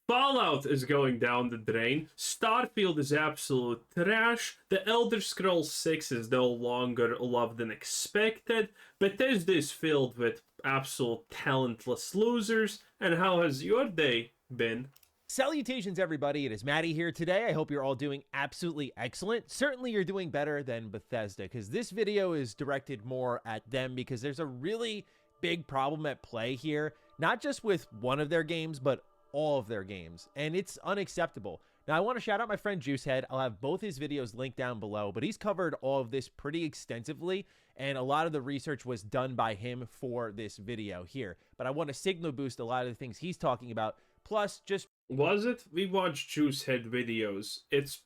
Fallout is going down the drain. Starfield is absolute trash. The Elder Scrolls 6 is no longer loved than expected. Bethesda is filled with absolute talentless losers. And how has your day been? Salutations, everybody. It is Maddie here today. I hope you're all doing absolutely excellent. Certainly you're doing better than Bethesda, because this video is directed more at them because there's a really big problem at play here, not just with one of their games, but all of their games, and it's unacceptable. Now, I want to shout out my friend Juicehead. I'll have both his videos linked down below, but he's covered all of this pretty extensively, and a lot of the research was done by him for this video here. But I want to signal boost a lot of the things he's talking about, plus just... Was it? We watched Juicehead videos. It's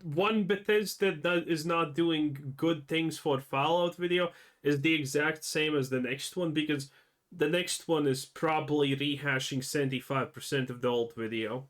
one Bethesda that is not doing good things for Fallout video is the exact same as the next one, because the next one is probably rehashing 75% of the old video.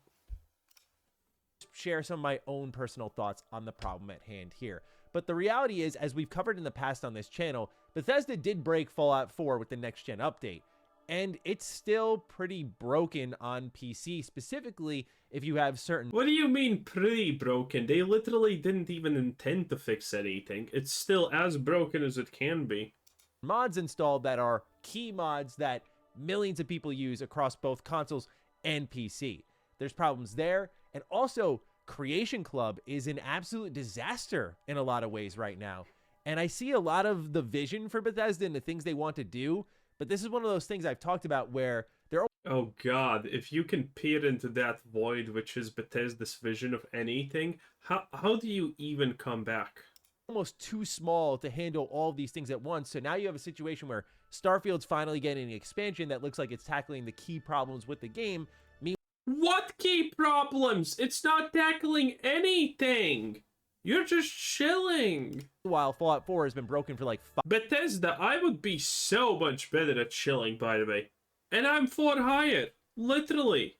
Share some of my own personal thoughts on the problem at hand here. But the reality is, as we've covered in the past on this channel, Bethesda did break Fallout 4 with the next-gen update. And it's still pretty broken on PC, specifically if you have certain... What do you mean pretty broken? They literally didn't even intend to fix anything. It's still as broken as it can be. Mods installed that are key mods that millions of people use across both consoles and PC. There's problems there, and also Creation Club is an absolute disaster in a lot of ways right now. And I see a lot of the vision for Bethesda and the things they want to do, but this is one of those things I've talked about where they're... Oh god, if you can peer into that void which is Bethesda's vision of anything, how do you even come back? Almost too small to handle all of these things at once. So now you have a situation where Starfield's finally getting an expansion that looks like it's tackling the key problems with the game. What key problems? It's not tackling anything. You're just chilling. While Fallout 4 has been broken for like Bethesda, I would be so much better at chilling, by the way. And I'm for hire. Literally.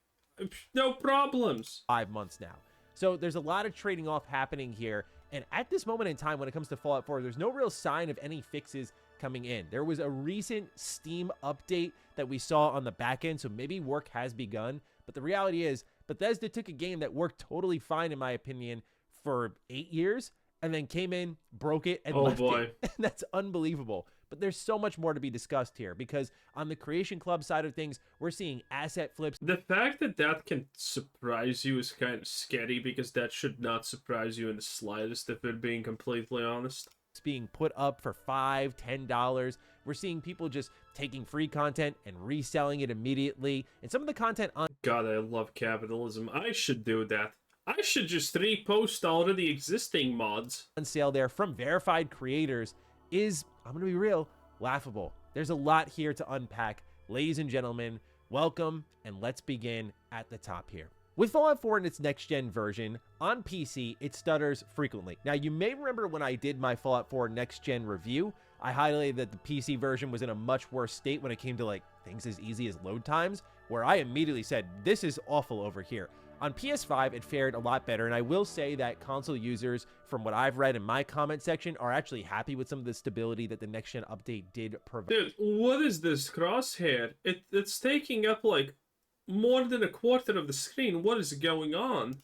No problems. 5 months now. So there's a lot of trading off happening here. And at this moment in time, when it comes to Fallout 4, there's no real sign of any fixes coming in. There was a recent Steam update that we saw on the back end, so maybe work has begun. But the reality is, Bethesda took a game that worked totally fine, in my opinion, for 8 years, and then came in, broke it, and left it. And that's unbelievable. But there's so much more to be discussed here, because on the Creation Club side of things, we're seeing asset flips. The fact that that can surprise you is kind of scary, because that should not surprise you in the slightest, if we're being completely honest. It's being put up for $5, $10. We're seeing people just taking free content and reselling it immediately. And some of the content on... God, I love capitalism. I should do that. I should just repost already existing mods on sale there from verified creators is, I'm going to be real, laughable. There's a lot here to unpack. Ladies and gentlemen, welcome, and let's begin at the top here. With Fallout 4 in its next-gen version, on PC, it stutters frequently. Now, you may remember when I did my Fallout 4 next-gen review, I highlighted that the PC version was in a much worse state when it came to, like, things as easy as load times, where I immediately said, this is awful over here. On PS5, it fared a lot better, and I will say that console users, from what I've read in my comment section, are actually happy with some of the stability that the next-gen update did provide. Dude, what is this crosshair? It's taking up, like, more than a quarter of the screen. What is going on?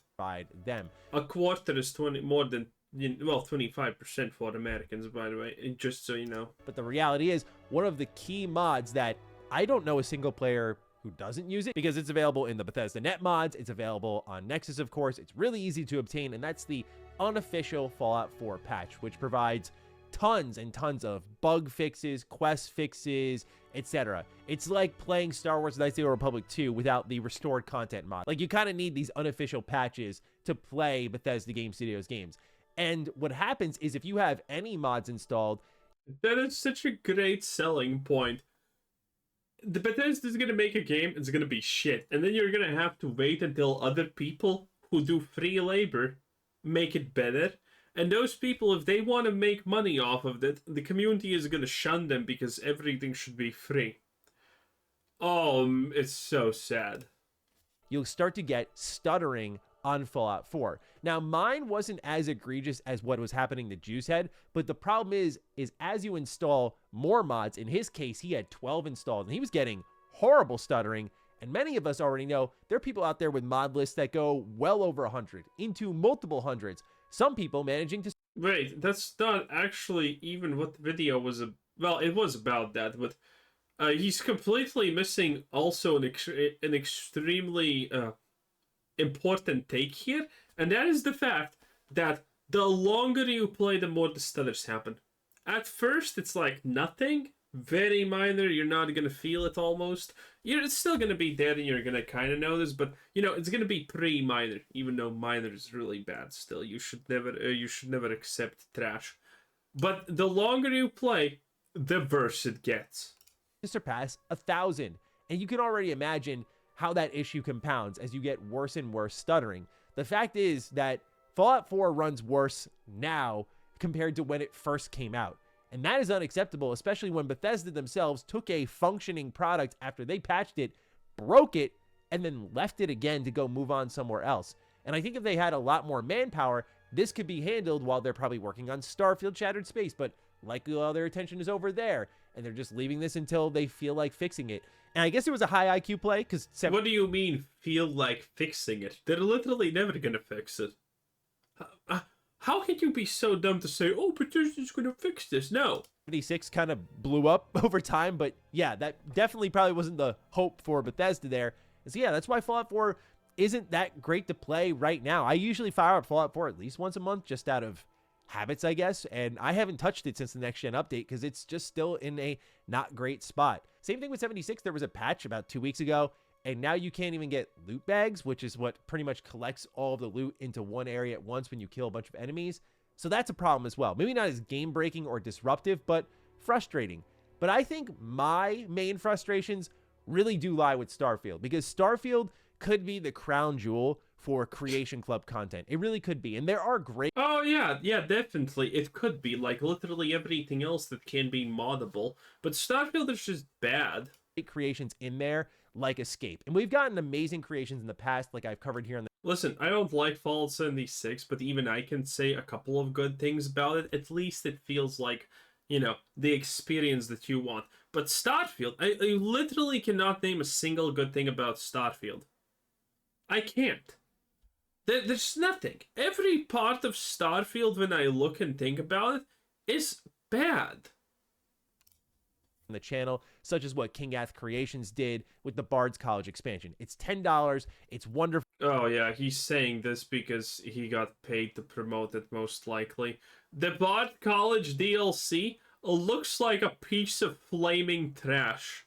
Them. A quarter is more than, well, 25% for Americans, by the way, just so you know. But the reality is, one of the key mods that I don't know a single player who doesn't use it, because it's available in the Bethesda Net mods, it's available on Nexus, of course, it's really easy to obtain, and that's the unofficial Fallout 4 patch, which provides tons and tons of bug fixes, quest fixes, etc. It's like playing Star Wars Knights of the Old Republic 2 without the restored content mod. Like, you kind of need these unofficial patches to play Bethesda Game Studios games. And what happens is, if you have any mods installed... That is such a great selling point. The Bethesda is going to make a game, it's going to be shit. And then you're going to have to wait until other people who do free labor make it better. And those people, if they want to make money off of it, the community is going to shun them because everything should be free. Oh, it's so sad. You'll start to get stuttering on Fallout 4. Now, mine wasn't as egregious as what was happening to Juicehead, but the problem is as you install more mods, in his case, he had 12 installed, and he was getting horrible stuttering, And many of us already know there are people out there with mod lists that go well over 100, into multiple hundreds. Some people managing to... Wait, that's not actually even what the video was. Well, it was about that, but he's completely missing also an extremely important take here, and that is the fact that the longer you play, the more the stutters happen. At first, it's like nothing, very minor, you're not gonna feel it almost. It's still gonna be there and you're gonna kind of notice, but it's gonna be pretty minor, even though minor is really bad still. You should never accept trash. But the longer you play, the worse it gets. surpass 1,000. And you can already imagine how that issue compounds as you get worse and worse stuttering. The fact is that Fallout 4 runs worse now compared to when it first came out. And that is unacceptable, especially when Bethesda themselves took a functioning product after they patched it, broke it, and then left it again to go move on somewhere else. And I think if they had a lot more manpower, this could be handled while they're probably working on Starfield Shattered Space, but likely all their attention is over there, and they're just leaving this until they feel like fixing it. And I guess it was a high IQ play, because... What do you mean, feel like fixing it? They're literally never gonna fix it. How can you be so dumb to say, oh, Bethesda's gonna fix this? No. 76 kind of blew up over time, but yeah, that definitely probably wasn't the hope for Bethesda there. And so yeah, that's why Fallout 4 isn't that great to play right now. I usually fire up Fallout 4 at least once a month, just out of habits, I guess, and I haven't touched it since the next gen update because it's just still in a not great spot. Same thing with 76. There was a patch about 2 weeks ago, and now you can't even get loot bags, which is what pretty much collects all of the loot into one area at once when you kill a bunch of enemies. So that's a problem as well. Maybe not as game breaking or disruptive, but frustrating. But I think my main frustrations really do lie with Starfield, because Starfield could be the crown jewel for Creation Club content. It really could be. And there are great... Oh, yeah, definitely. It could be, like, literally everything else that can be moddable. But Starfield is just bad. Creations in there, like Escape. And we've gotten amazing creations in the past, like I've covered here in the... Listen, I don't like Fallout 76, but even I can say a couple of good things about it. At least it feels like, the experience that you want. But Starfield, I literally cannot name a single good thing about Starfield. I can't. There's nothing. Every part of Starfield, when I look and think about it, is bad. The channel, such as what King Ath Creations did with the Bard's College expansion. It's $10. It's wonderful. Oh yeah, he's saying this because he got paid to promote it, most likely. The Bard College DLC looks like a piece of flaming trash.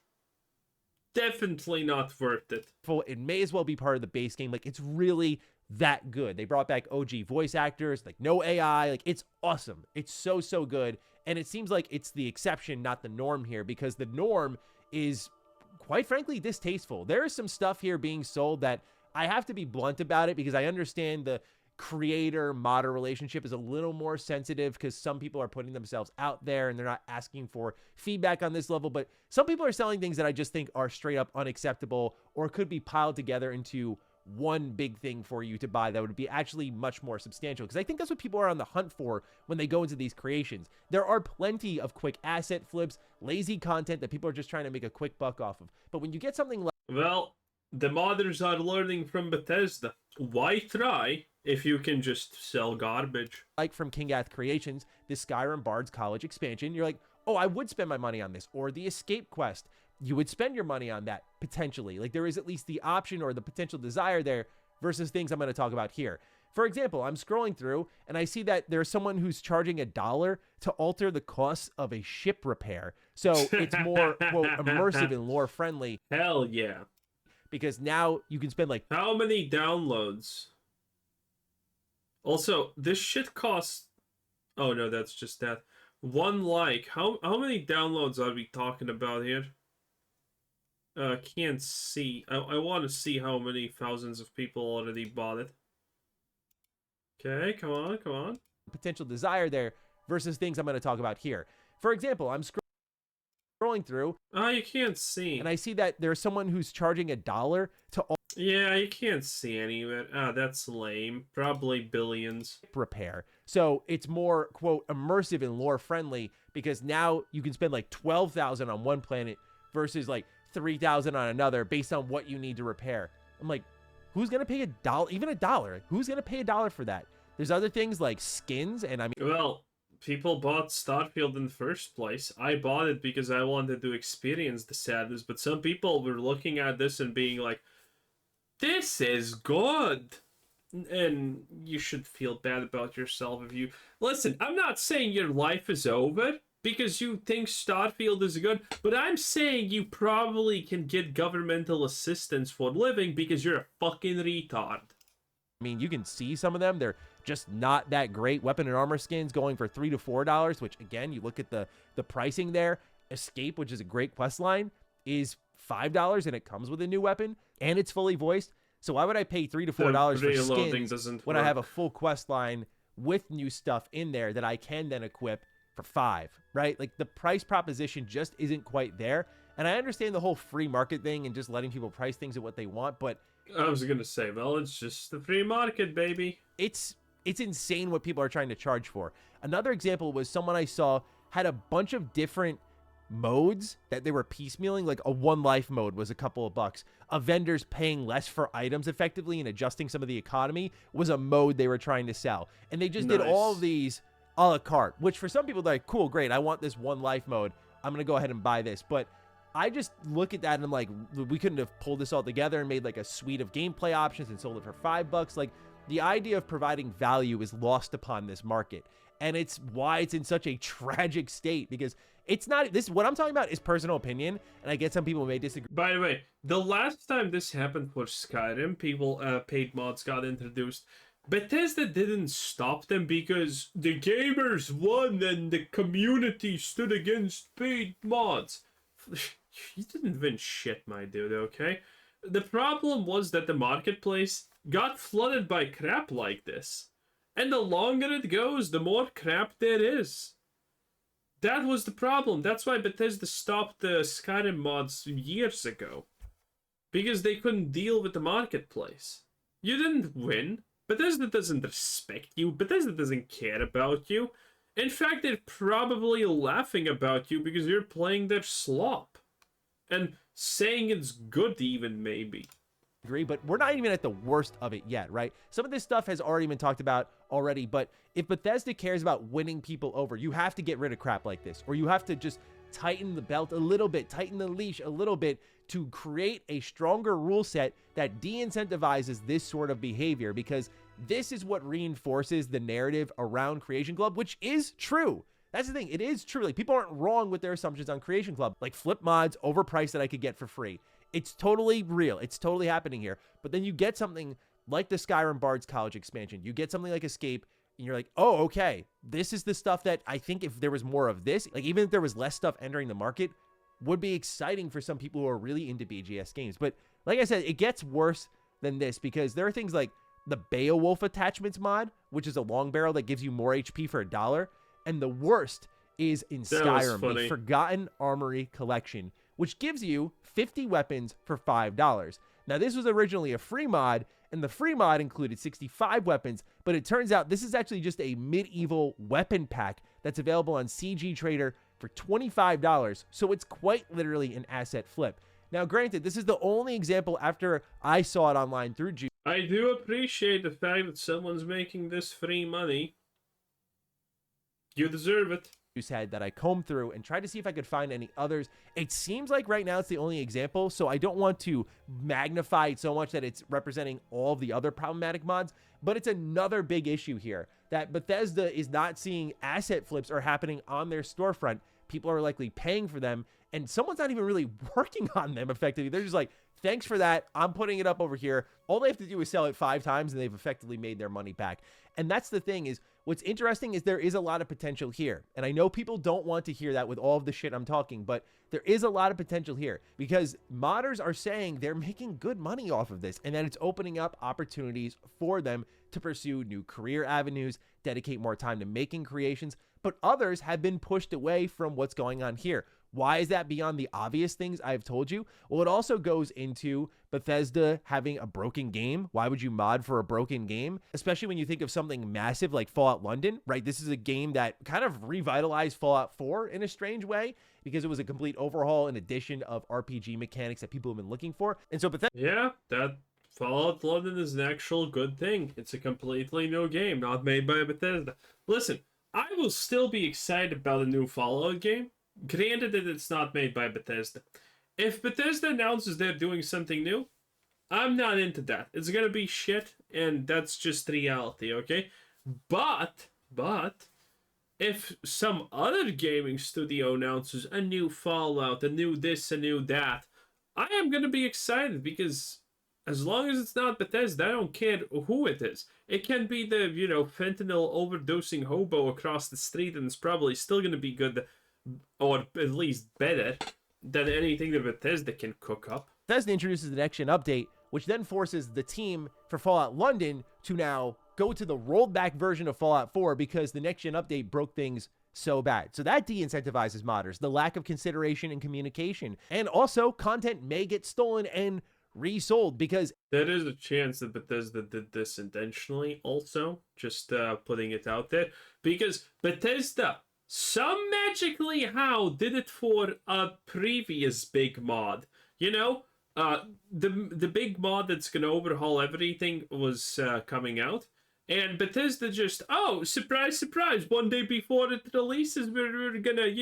Definitely not worth it. It may as well be part of the base game. Like, it's really that good. They brought back OG voice actors, like no AI. Like, it's awesome. It's so good. And it seems like it's the exception, not the norm here, because the norm is, quite frankly, distasteful. There is some stuff here being sold that I have to be blunt about it, because I understand the creator-modder relationship is a little more sensitive because some people are putting themselves out there and they're not asking for feedback on this level. But some people are selling things that I just think are straight up unacceptable, or could be piled together into one big thing for you to buy that would be actually much more substantial, because I think that's what people are on the hunt for when they go into these creations. There are plenty of quick asset flips, lazy content that people are just trying to make a quick buck off of. But when you get something like... Well, the modders are learning from Bethesda. Why try if you can just sell garbage? Like from King Ath Creations, the Skyrim Bard's College expansion, you're like, oh, I would spend my money on this. Or the Escape Quest, you would spend your money on that, potentially. Like, there is at least the option or the potential desire there, versus things I'm going to talk about here. For example, I'm scrolling through and I see that there's someone who's charging $1 to alter the cost of a ship repair. So it's more, quote, immersive and lore friendly. Hell yeah. Because now you can spend like... How many downloads? Also, this shit costs... Oh no, that's just that. 1 like. How many downloads are we talking about here? Can't see. I want to see how many thousands of people already bought it. Okay, come on. Potential desire there, versus things I'm going to talk about here. For example, I'm scrolling through. You can't see. And I see that there's someone who's charging $1 to... Yeah, you can't see any of it. That's lame. Probably billions. Repair. So it's more, quote, immersive and lore friendly, because now you can spend like 12,000 on one planet versus like $3,000 on another based on what you need to repair. I'm like, who's going to pay $1, even $1? Who's going to pay $1 for that? There's other things like skins, and I mean, Well, people bought Starfield in the first place. I bought it because I wanted to experience the sadness, but some people were looking at this and being like, this is good. And you should feel bad about yourself if you... Listen, I'm not saying your life is over because you think Starfield is good, but I'm saying you probably can get governmental assistance for living because you're a fucking retard. I mean, you can see some of them. They're just not that great. Weapon and armor skins going for $3 to $4, which, again, you look at the pricing there. Escape, which is a great quest line, is $5, and it comes with a new weapon, and it's fully voiced. So why would I pay $3 to $4 for skins when I have a full quest line with new stuff in there that I can then equip for $5, right? Like, the price proposition just isn't quite there. And I understand the whole free market thing and just letting people price things at what they want, but I was gonna say, well, it's just the free market, baby. It's insane what people are trying to charge for. Another example was someone I saw had a bunch of different modes that they were piecemealing. Like a one life mode was a couple of bucks. A vendor's paying less for items effectively and adjusting some of the economy was a mode they were trying to sell. And they just did all of these a la carte, which for some people they're like, cool, great, I want this one life mode. I'm going to go ahead and buy this. But I just look at that and I'm like, we couldn't have pulled this all together and made like a suite of gameplay options and sold it for $5. Like, the idea of providing value is lost upon this market. And it's why it's in such a tragic state, because it's not, this, what I'm talking about is personal opinion, and I get some people may disagree. By the way, the last time this happened for Skyrim, paid mods got introduced. Bethesda didn't stop them because the gamers won and the community stood against paid mods. You didn't win shit, my dude, okay? The problem was that the marketplace got flooded by crap like this. And the longer it goes, the more crap there is. That was the problem. That's why Bethesda stopped the Skyrim mods years ago. Because they couldn't deal with the marketplace. You didn't win. Bethesda doesn't respect you. Bethesda doesn't care about you. In fact, they're probably laughing about you because you're playing their slop. And saying it's good even, maybe. But we're not even at the worst of it yet, right? Some of this stuff has already been talked about already, but if Bethesda cares about winning people over, you have to get rid of crap like this, or you have to just tighten the belt a little bit, tighten the leash a little bit to create a stronger rule set that de-incentivizes this sort of behavior, because this is what reinforces the narrative around Creation Club, which is true. That's the thing. It is true. Like, people aren't wrong with their assumptions on Creation Club. Like, flip mods, overpriced that I could get for free. It's totally real. It's totally happening here. But then you get something like the Skyrim Bard's College expansion. You get something like Escape, and you're like, oh, okay. This is the stuff that I think if there was more of this, like even if there was less stuff entering the market, would be exciting for some people who are really into BGS games. But like I said, it gets worse than this because there are things like the Beowulf attachments mod, which is a long barrel that gives you more HP for $1. And the worst is in Skyrim, the Forgotten Armory Collection, which gives you 50 weapons for $5. Now, this was originally a free mod, and the free mod included 65 weapons, but it turns out this is actually just a medieval weapon pack that's available on CG Trader for $25, so it's quite literally an asset flip. Now, granted, this is the only example after I saw it online through Juice. I do appreciate the fact that someone's making this free money. You deserve it. Head that I combed through and tried to see if I could find any others. It seems like right now it's the only example, so I don't want to magnify it so much that it's representing all of the other problematic mods, but it's another big issue here that Bethesda is not seeing asset flips are happening on their storefront. People are likely paying for them, and someone's not even really working on them effectively. They're just like, thanks for that. I'm putting it up over here. All they have to do is sell it 5 times, and they've effectively made their money back. And that's the thing is, what's interesting is there is a lot of potential here. And I know people don't want to hear that with all of the shit I'm talking, but there is a lot of potential here because modders are saying they're making good money off of this and that it's opening up opportunities for them to pursue new career avenues, dedicate more time to making creations, but others have been pushed away from what's going on here. Why is that beyond the obvious things I've told you? Well, it also goes into Bethesda having a broken game. Why would you mod for a broken game? Especially when you think of something massive like Fallout London, right? This is a game that kind of revitalized Fallout 4 in a strange way because it was a complete overhaul and addition of RPG mechanics that people have been looking for. And so Bethesda... Yeah, that Fallout London is an actual good thing. It's a completely new game, not made by Bethesda. Listen, I will still be excited about a new Fallout game, granted that it's not made by Bethesda. If Bethesda announces they're doing something new, I'm not into that. It's gonna be shit, and that's just reality, okay? But, if some other gaming studio announces a new Fallout, a new this, a new that, I am gonna be excited because as long as it's not Bethesda, I don't care who it is. It can be the, fentanyl overdosing hobo across the street, and it's probably still gonna be good, or at least better, than anything that Bethesda can cook up. Bethesda introduces the next gen update, which then forces the team for Fallout London to now go to the rolled back version of Fallout 4 because the next gen update broke things so bad. So that de-incentivizes modders, the lack of consideration and communication. And also, content may get stolen and resold because there is a chance that Bethesda did this intentionally also, just putting it out there, because Bethesda some magically how did it for a previous big mod. The big mod that's gonna overhaul everything was coming out, and Bethesda just, oh, surprise, surprise, one day before it releases, we're gonna,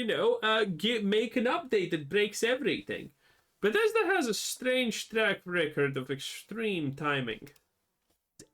make an update that breaks everything. Bethesda has a strange track record of extreme timing.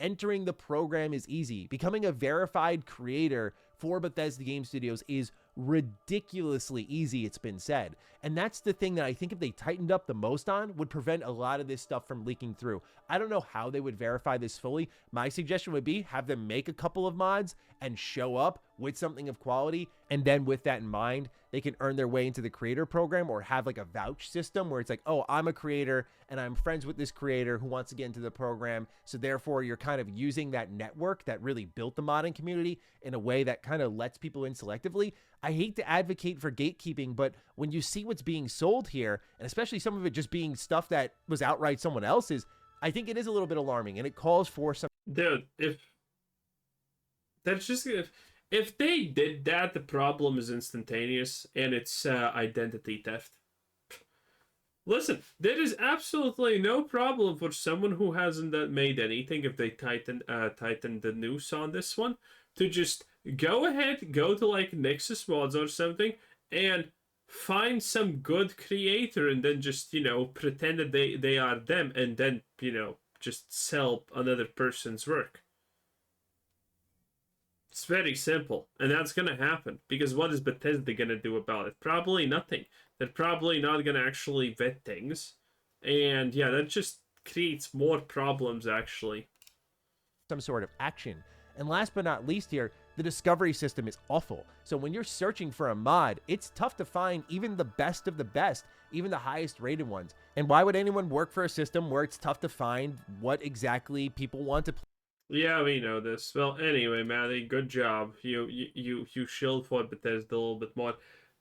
Entering the program is easy. Becoming a verified creator for Bethesda Game Studios is ridiculously easy, it's been said. And that's the thing that I think if they tightened up the most on would prevent a lot of this stuff from leaking through. I don't know how they would verify this fully. My suggestion would be have them make a couple of mods and show up with something of quality. And then with that in mind, they can earn their way into the creator program or have like a vouch system where it's like, oh, I'm a creator and I'm friends with this creator who wants to get into the program. So therefore, you're kind of using that network that really built the modding community in a way that kind of lets people in selectively. I hate to advocate for gatekeeping, but when you see what's being sold here, and especially some of it just being stuff that was outright someone else's, I think it is a little bit alarming, and it calls for some... Dude, if they did that, the problem is instantaneous, and it's identity theft. Listen, there is absolutely no problem for someone who hasn't made anything, if they tighten the noose on this one, to just go ahead, go to like Nexus Mods or something, and find some good creator, and then just, pretend that they are them, and then, just sell another person's work. It's very simple, and that's gonna happen, because what is Bethesda gonna do about it? Probably nothing. They're probably not gonna actually vet things, and yeah, that just creates more problems, actually. Some sort of action. And last but not least here, the discovery system is awful. So when you're searching for a mod, it's tough to find even the best of the best, even the highest rated ones. And why would anyone work for a system where it's tough to find what exactly people want to play? Yeah, we know this. Well, anyway, Matty, good job. You shilled for Bethesda a little bit more.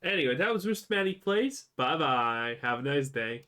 Anyway, that was Mr. Matty Plays. Bye-bye. Have a nice day.